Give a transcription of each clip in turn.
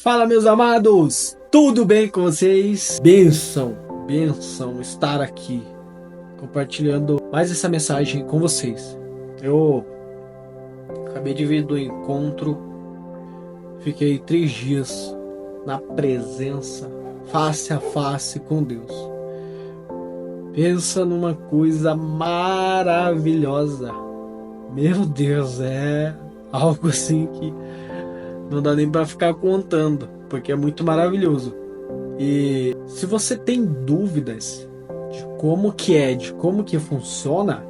Fala, meus amados! Tudo bem com vocês? Benção estar aqui compartilhando mais essa mensagem com vocês. Eu acabei de vir do encontro, fiquei 3 dias na presença, face a face com Deus. Pensa numa coisa maravilhosa. Meu Deus, é algo assim que não dá nem para ficar contando, porque é muito maravilhoso. E se você tem dúvidas de como que funciona,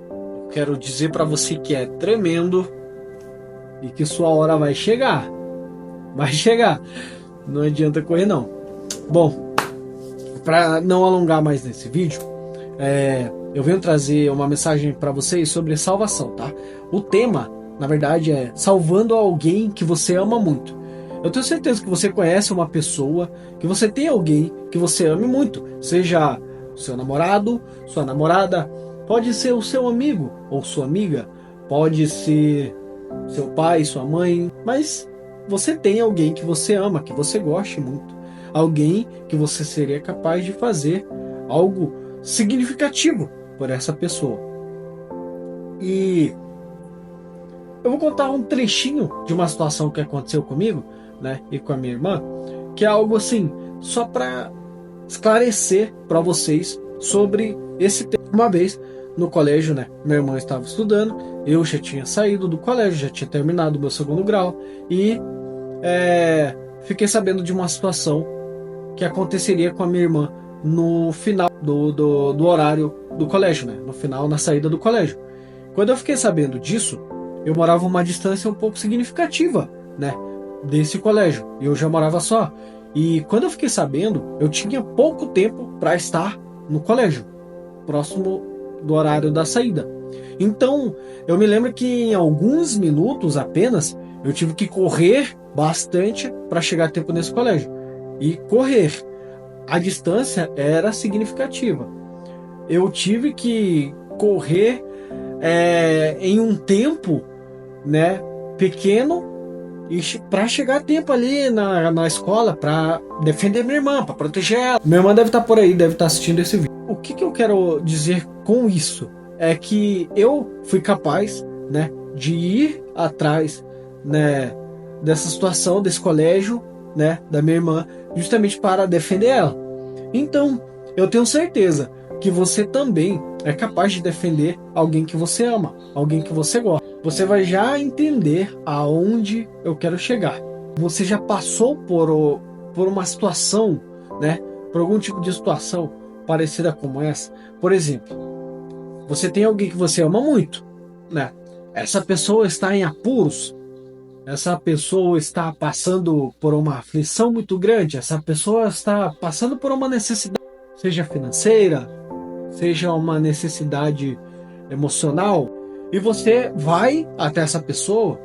eu quero dizer para você que é tremendo e que sua hora vai chegar. Vai chegar. Não adianta correr não. Bom, para não alongar mais nesse vídeo, eu venho trazer uma mensagem para vocês sobre salvação, tá? O tema, na verdade, é salvando alguém que você ama muito. Eu tenho certeza que você conhece uma pessoa, que você tem alguém que você ame muito, seja seu namorado, sua namorada, pode ser o seu amigo ou sua amiga, pode ser seu pai, sua mãe, mas você tem alguém que você ama, que você goste muito, alguém que você seria capaz de fazer algo significativo por essa pessoa. E eu vou contar um trechinho de uma situação que aconteceu comigo, né, e com a minha irmã, que é algo assim, só para esclarecer para vocês sobre esse tema. Uma vez no colégio, né, minha irmã estava estudando, eu já tinha saído do colégio, já tinha terminado o meu 2º grau e fiquei sabendo de uma situação que aconteceria com a minha irmã no final do horário do colégio, né, no final, na saída do colégio. Quando eu fiquei sabendo disso, eu morava uma distância um pouco significativa, né, desse colégio. Eu já morava só. E quando eu fiquei sabendo, eu tinha pouco tempo para estar no colégio, próximo do horário da saída. Então, eu me lembro que em alguns minutos apenas, eu tive que correr bastante para chegar a tempo nesse colégio. E correr. A distância era significativa. Eu tive que correr em um tempo, né, pequeno, para chegar a tempo ali na escola, para defender minha irmã, para proteger ela. Minha irmã deve estar por aí, deve estar assistindo esse vídeo. O que eu quero dizer com isso é que eu fui capaz, né, de ir atrás, né, dessa situação, desse colégio, né, da minha irmã, justamente para defender ela. Então, eu tenho certeza que você também é capaz de defender alguém que você ama, alguém que você gosta. Você vai já entender aonde eu quero chegar. Você já passou por uma situação, né? Por algum tipo de situação parecida como essa. Por exemplo, você tem alguém que você ama muito, né? Essa pessoa está em apuros. Essa pessoa está passando por uma aflição muito grande. Essa pessoa está passando por uma necessidade, seja financeira, seja uma necessidade emocional, e você vai até essa pessoa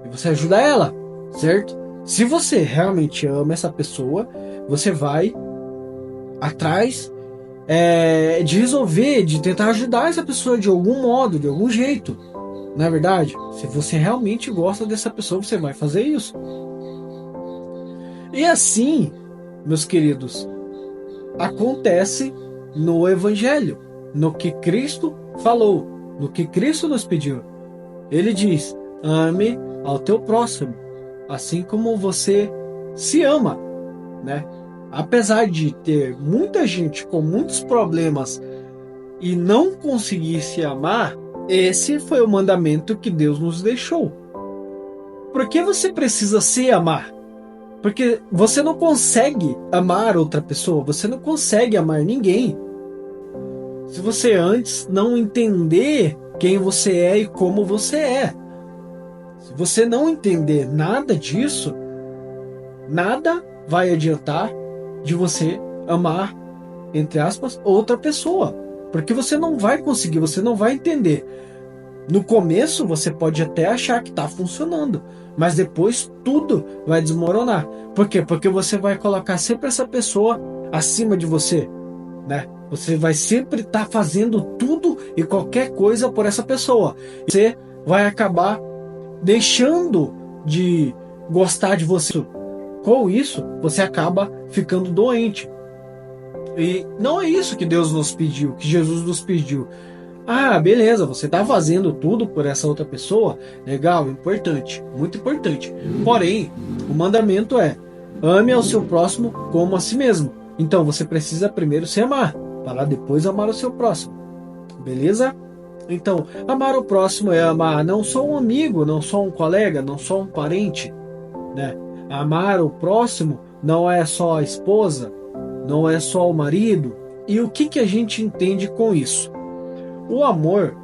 e você ajuda ela, certo? Se você realmente ama essa pessoa, você vai atrás de resolver, de tentar ajudar essa pessoa de algum modo, de algum jeito. Não é verdade? Se você realmente gosta dessa pessoa, você vai fazer isso. E assim, meus queridos, acontece no Evangelho, no que Cristo falou, no que Cristo nos pediu. Ele diz: ame ao teu próximo, assim como você se ama, né? Apesar de ter muita gente com muitos problemas e não conseguir se amar, esse foi o mandamento que Deus nos deixou. Por que você precisa se amar? Porque você não consegue amar outra pessoa, você não consegue amar ninguém se você antes não entender quem você é e como você é. Se você não entender nada disso, nada vai adiantar de você amar, entre aspas, outra pessoa. Porque você não vai conseguir, você não vai entender. No começo você pode até achar que está funcionando, mas depois tudo vai desmoronar. Por quê? Porque você vai colocar sempre essa pessoa acima de você, né? Você vai sempre estar fazendo tudo e qualquer coisa por essa pessoa. Você vai acabar deixando de gostar de você. Com isso, você acaba ficando doente. E não é isso que Deus nos pediu, que Jesus nos pediu. Ah, beleza, você está fazendo tudo por essa outra pessoa, legal, importante, muito importante. Porém, o mandamento é: ame ao seu próximo como a si mesmo. Então você precisa primeiro se amar, para depois amar o seu próximo. Beleza? Então, amar o próximo é amar não só um amigo, não só um colega, não só um parente, né? Amar o próximo não é só a esposa, não é só o marido. E o que a gente entende com isso? O amor,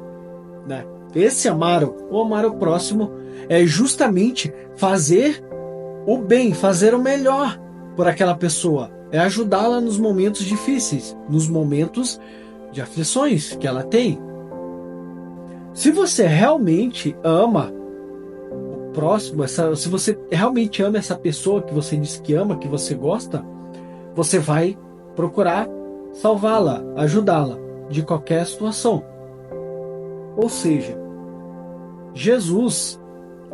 né? Esse amar o próximo é justamente fazer o bem, fazer o melhor por aquela pessoa. É ajudá-la nos momentos difíceis, nos momentos de aflições que ela tem. Se você realmente ama o próximo, se você realmente ama essa pessoa que você diz que ama, que você gosta, você vai procurar salvá-la, ajudá-la de qualquer situação. Ou seja, Jesus,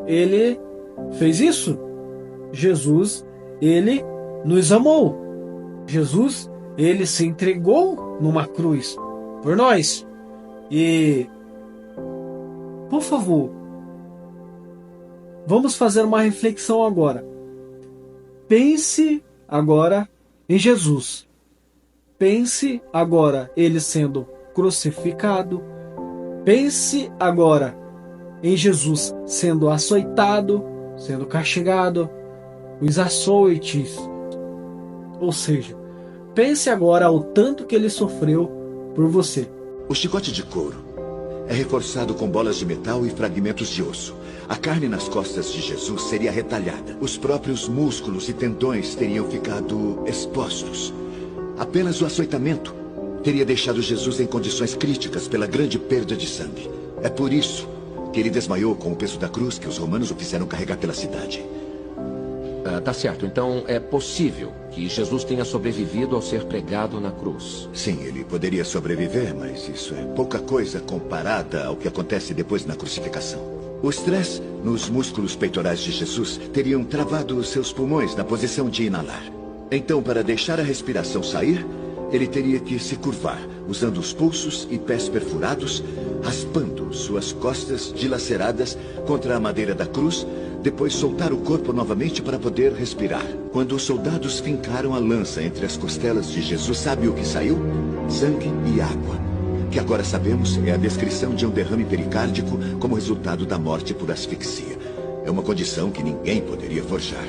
ele fez isso. Jesus, ele nos amou. Jesus, ele se entregou numa cruz por nós. E, por favor, vamos fazer uma reflexão agora. Pense agora em Jesus. Pense agora ele sendo crucificado. Pense agora em Jesus sendo açoitado, sendo castigado, os açoites. Ou seja, pense agora o tanto que ele sofreu por você. O chicote de couro é reforçado com bolas de metal e fragmentos de osso. A carne nas costas de Jesus seria retalhada. Os próprios músculos e tendões teriam ficado expostos. Apenas o açoitamento teria deixado Jesus em condições críticas pela grande perda de sangue. É por isso que ele desmaiou com o peso da cruz que os romanos o fizeram carregar pela cidade. Tá certo. Então é possível que Jesus tenha sobrevivido ao ser pregado na cruz. Sim, ele poderia sobreviver, mas isso é pouca coisa comparada ao que acontece depois na crucificação. O estresse nos músculos peitorais de Jesus teriam travado os seus pulmões na posição de inalar. Então, para deixar a respiração sair, ele teria que se curvar, usando os pulsos e pés perfurados, raspando suas costas dilaceradas contra a madeira da cruz, depois soltar o corpo novamente para poder respirar. Quando os soldados fincaram a lança entre as costelas de Jesus, sabe o que saiu? Sangue e água, que agora sabemos é a descrição de um derrame pericárdico como resultado da morte por asfixia. É uma condição que ninguém poderia forjar.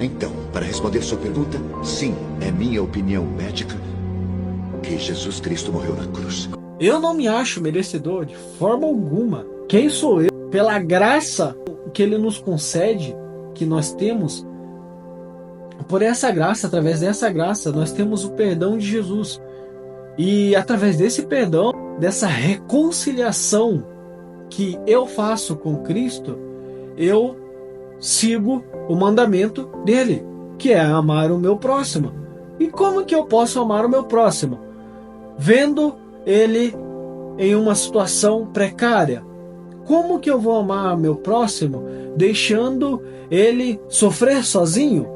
Então, para responder sua pergunta, sim, é minha opinião médica que Jesus Cristo morreu na cruz. Eu não me acho merecedor de forma alguma. Quem sou eu? Pela graça que ele nos concede, que nós temos, por essa graça, através dessa graça, nós temos o perdão de Jesus. E através desse perdão, dessa reconciliação que eu faço com Cristo, eu sigo o mandamento dele, que é amar o meu próximo. E como que eu posso amar o meu próximo? Vendo ele em uma situação precária. Como que eu vou amar meu próximo deixando ele sofrer sozinho?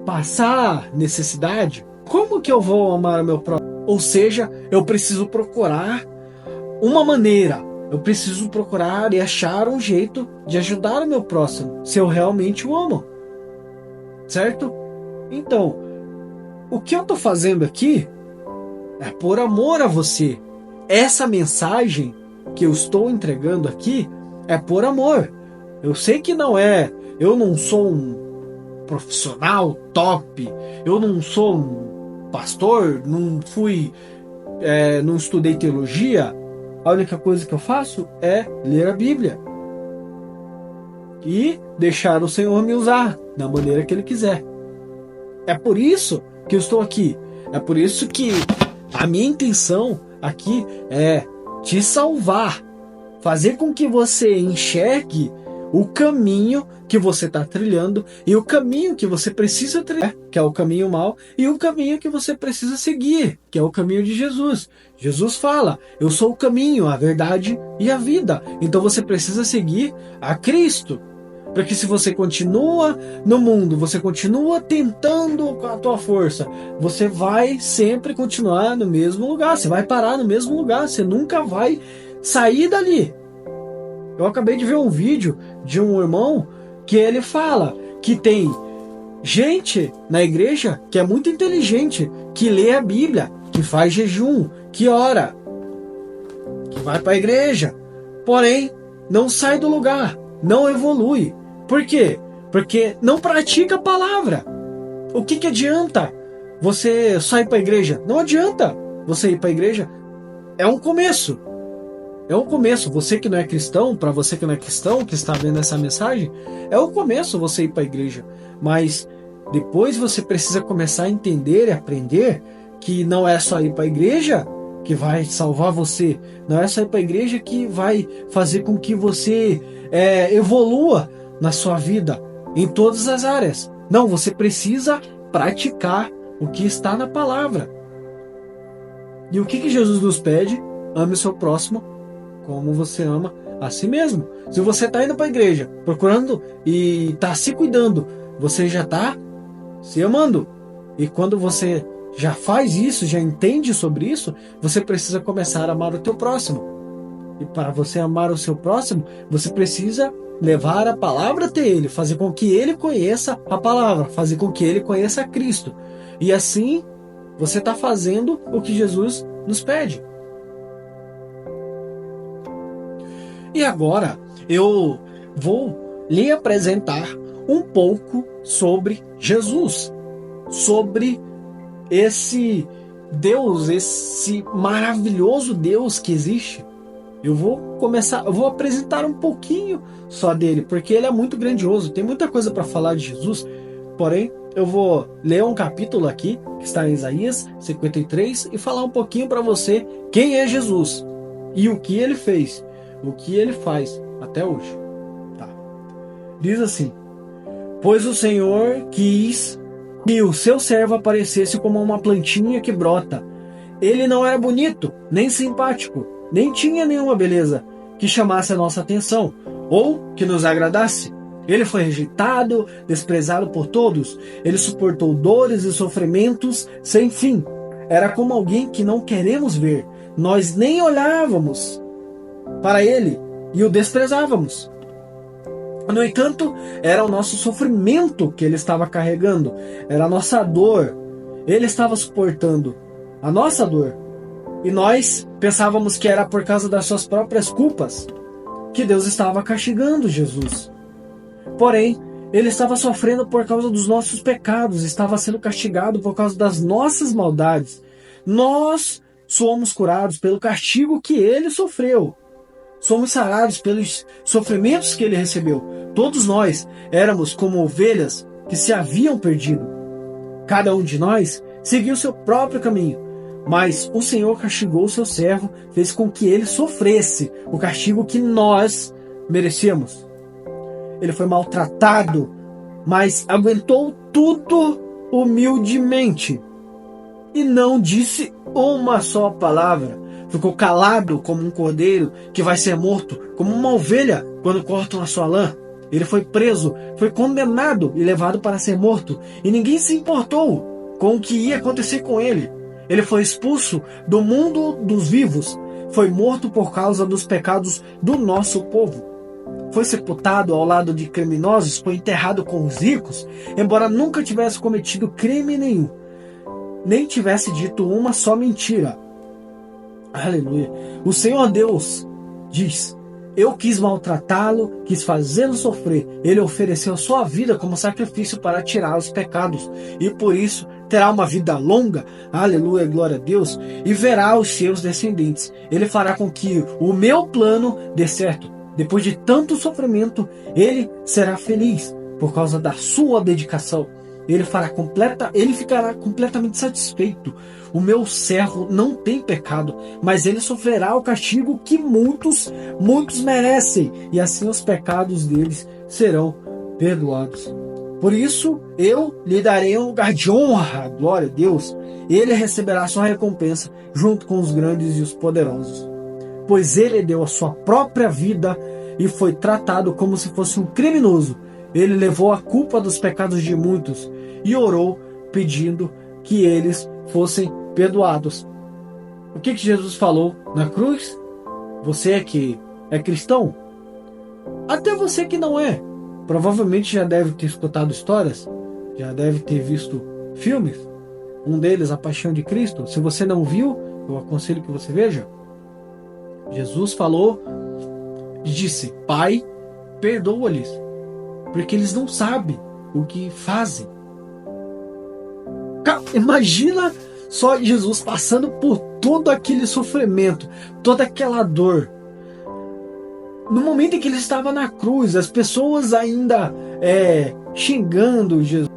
Passar necessidade? Como que eu vou amar meu próximo? Ou seja, eu preciso procurar uma maneira. Eu preciso procurar e achar um jeito de ajudar o meu próximo, se eu realmente o amo. Certo? Então, o que eu estou fazendo aqui é por amor a você. Essa mensagem que eu estou entregando aqui é por amor. Eu sei que não é, eu não sou um profissional top, eu não sou um pastor, não estudei teologia. A única coisa que eu faço é ler a Bíblia e deixar o Senhor me usar da maneira que Ele quiser. É por isso que eu estou aqui. É por isso que a minha intenção aqui é te salvar, fazer com que você enxergue o caminho que você está trilhando e o caminho que você precisa trilhar, que é o caminho mau, e o caminho que você precisa seguir, que é o caminho de Jesus. Jesus fala: eu sou o caminho, a verdade e a vida. Então você precisa seguir a Cristo. Porque se você continua no mundo, você continua tentando com a tua força, você vai sempre continuar no mesmo lugar, você vai parar no mesmo lugar, você nunca vai sair dali. Eu acabei de ver um vídeo de um irmão que ele fala que tem gente na igreja que é muito inteligente, que lê a Bíblia, que faz jejum, que ora, que vai para a igreja, porém não sai do lugar, não evolui. Por quê? Porque não pratica a palavra. O que adianta você só ir para a igreja? Não adianta você ir para a igreja. É um começo. É um começo. Você que não é cristão, para você que não é cristão, que está vendo essa mensagem, é o começo você ir para a igreja. Mas depois você precisa começar a entender e aprender que não é só ir para a igreja que vai salvar você. Não é só ir para a igreja que vai fazer com que você evolua na sua vida, em todas as áreas. Não, você precisa praticar o que está na palavra. E o que Jesus nos pede? Ame o seu próximo como você ama a si mesmo. Se você está indo para a igreja, procurando e está se cuidando, você já está se amando. E quando você já faz isso, já entende sobre isso, você precisa começar a amar o teu próximo. E para você amar o seu próximo, você precisa levar a palavra até ele, fazer com que ele conheça a palavra, fazer com que ele conheça a Cristo. E assim, você está fazendo o que Jesus nos pede. E agora, eu vou lhe apresentar um pouco sobre Jesus, sobre esse Deus, esse maravilhoso Deus que existe. Eu vou apresentar um pouquinho só dele, porque ele é muito grandioso, tem muita coisa para falar de Jesus, porém eu vou ler um capítulo aqui, que está em Isaías 53, e falar um pouquinho para você quem é Jesus, e o que ele fez, o que ele faz até hoje. Tá. Diz assim: pois o Senhor quis que o seu servo aparecesse como uma plantinha que brota. Ele não era bonito, nem simpático, nem tinha nenhuma beleza que chamasse a nossa atenção ou que nos agradasse. Ele foi rejeitado, desprezado por todos. Ele suportou dores e sofrimentos sem fim. Era como alguém que não queremos ver. Nós nem olhávamos para ele e o desprezávamos. No entanto, era o nosso sofrimento que ele estava carregando, era a nossa dor. Ele estava suportando a nossa dor. E nós pensávamos que era por causa das suas próprias culpas que Deus estava castigando Jesus. Porém, ele estava sofrendo por causa dos nossos pecados, estava sendo castigado por causa das nossas maldades. Nós somos curados pelo castigo que ele sofreu. Somos sarados pelos sofrimentos que ele recebeu. Todos nós éramos como ovelhas que se haviam perdido. Cada um de nós seguiu seu próprio caminho. Mas o Senhor castigou o seu servo, fez com que ele sofresse o castigo que nós merecíamos. Ele foi maltratado, mas aguentou tudo humildemente. E não disse uma só palavra. Ficou calado como um cordeiro que vai ser morto, como uma ovelha quando cortam a sua lã. Ele foi preso, foi condenado e levado para ser morto. E ninguém se importou com o que ia acontecer com ele. Ele foi expulso do mundo dos vivos. Foi morto por causa dos pecados do nosso povo. Foi sepultado ao lado de criminosos, foi enterrado com os ricos, embora nunca tivesse cometido crime nenhum, nem tivesse dito uma só mentira. Aleluia. O Senhor Deus diz: eu quis maltratá-lo, quis fazê-lo sofrer. Ele ofereceu a sua vida como sacrifício para tirar os pecados. E por isso terá uma vida longa. Aleluia, glória a Deus. E verá os seus descendentes. Ele fará com que o meu plano dê certo. Depois de tanto sofrimento, ele será feliz por causa da sua dedicação. Ele ficará completamente satisfeito. O meu servo não tem pecado, mas ele sofrerá o castigo que muitos merecem, e assim os pecados deles serão perdoados. Por isso, eu lhe darei um lugar de honra, glória a Deus. Ele receberá sua recompensa junto com os grandes e os poderosos. Pois ele deu a sua própria vida e foi tratado como se fosse um criminoso. Ele levou a culpa dos pecados de muitos e orou pedindo que eles fossem perdoados. O que Jesus falou na cruz? Você é que é cristão? Até você que não é, provavelmente já deve ter escutado histórias, já deve ter visto filmes. Um deles, A Paixão de Cristo. Se você não viu, eu aconselho que você veja. Jesus falou e disse: Pai, perdoa-lhes, porque eles não sabem o que fazem. Imagina só Jesus passando por todo aquele sofrimento, toda aquela dor. No momento em que ele estava na cruz, as pessoas ainda xingando Jesus,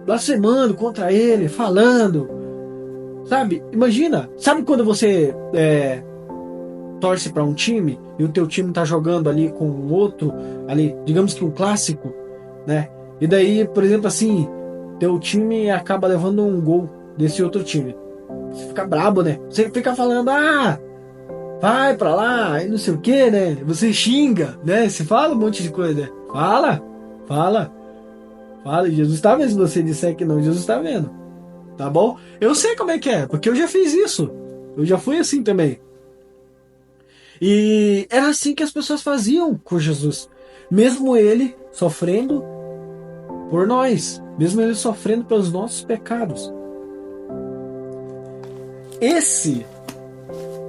blasfemando contra ele, falando, sabe? Imagina, sabe quando você torce para um time e o teu time tá jogando ali com o outro, ali, digamos que um clássico, né? E daí, por exemplo, assim, teu time acaba levando um gol desse outro time. Você fica brabo, né? Você fica falando, vai pra lá, e não sei o que, né? Você xinga, né? Você fala um monte de coisa, né? Fala. E Jesus tá vendo se você disser que não, Jesus tá vendo. Tá bom? Eu sei como é que é, porque eu já fiz isso. Eu já fui assim também. E era assim que as pessoas faziam com Jesus. Mesmo ele sofrendo por nós. Mesmo ele sofrendo pelos nossos pecados. Esse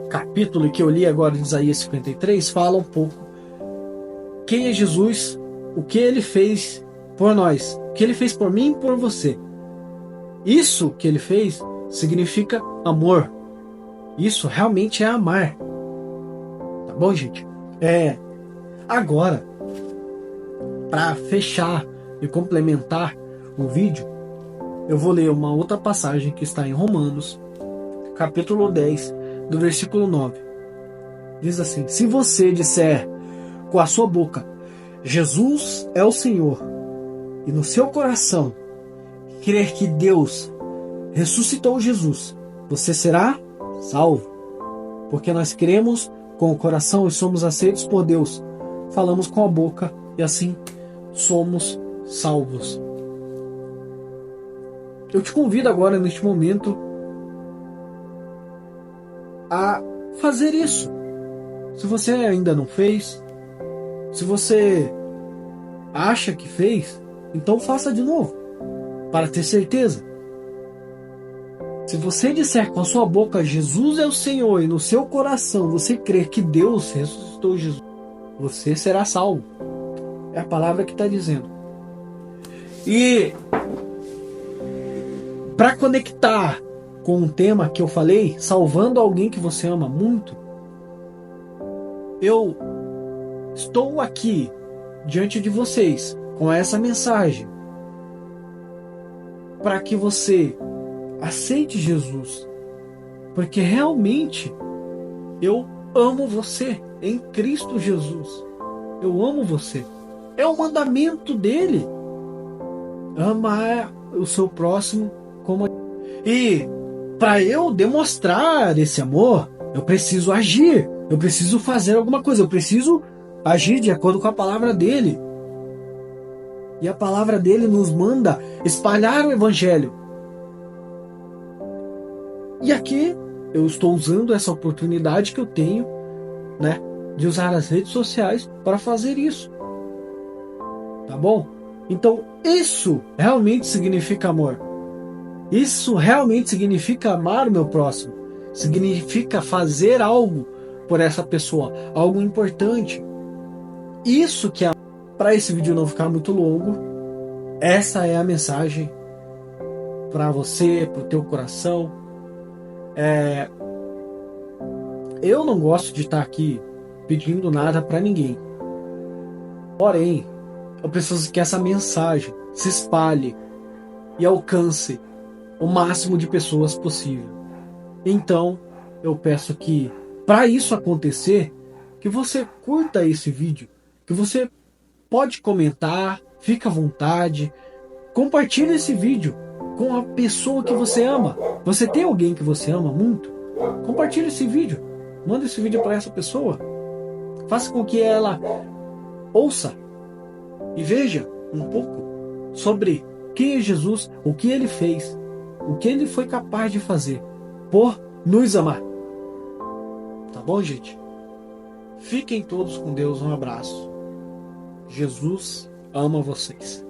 capítulo que eu li agora de Isaías 53 fala um pouco quem é Jesus, o que ele fez por nós, o que ele fez por mim e por você. Isso que ele fez significa amor. Isso realmente é amar. Tá bom, gente? Agora, para fechar e complementar o vídeo, eu vou ler uma outra passagem que está em Romanos, capítulo 10, do versículo 9. Diz assim: se você disser com a sua boca, Jesus é o Senhor, e no seu coração crer que Deus ressuscitou Jesus, você será salvo. Porque nós cremos com o coração e somos aceitos por Deus, falamos com a boca e assim somos salvos. Eu te convido agora, neste momento, a fazer isso. Se você ainda não fez, se você acha que fez, então faça de novo, para ter certeza. Se você disser com a sua boca Jesus é o Senhor e no seu coração você crer que Deus ressuscitou Jesus, você será salvo. É a palavra que está dizendo. E para conectar com um tema que eu falei, salvando alguém que você ama muito, eu estou aqui diante de vocês com essa mensagem para que você aceite Jesus, porque realmente eu amo você em Cristo Jesus. Eu amo você. É o mandamento dele. Amar o seu próximo como... E para eu demonstrar esse amor, eu preciso agir. Eu preciso fazer alguma coisa. Eu preciso agir de acordo com a palavra dele. E a palavra dele nos manda espalhar o evangelho. E aqui eu estou usando essa oportunidade que eu tenho, né, de usar as redes sociais para fazer isso. Tá bom? Então isso realmente significa amor. Isso realmente significa amar o meu próximo. Significa fazer algo por essa pessoa, algo importante. Isso que é... Para esse vídeo não ficar muito longo, essa é a mensagem para você, para o teu coração. Eu não gosto de estar aqui pedindo nada para ninguém. Porém, eu preciso que essa mensagem se espalhe e alcance o máximo de pessoas possível. Então, eu peço que, para isso acontecer, que você curta esse vídeo, que você pode comentar, fica à vontade, compartilhe esse vídeo com a pessoa que você ama. Você tem alguém que você ama muito? Compartilhe esse vídeo. Manda esse vídeo para essa pessoa. Faça com que ela ouça e veja um pouco sobre quem é Jesus, o que ele fez, o que ele foi capaz de fazer por nos amar. Tá bom, gente? Fiquem todos com Deus. Um abraço. Jesus ama vocês.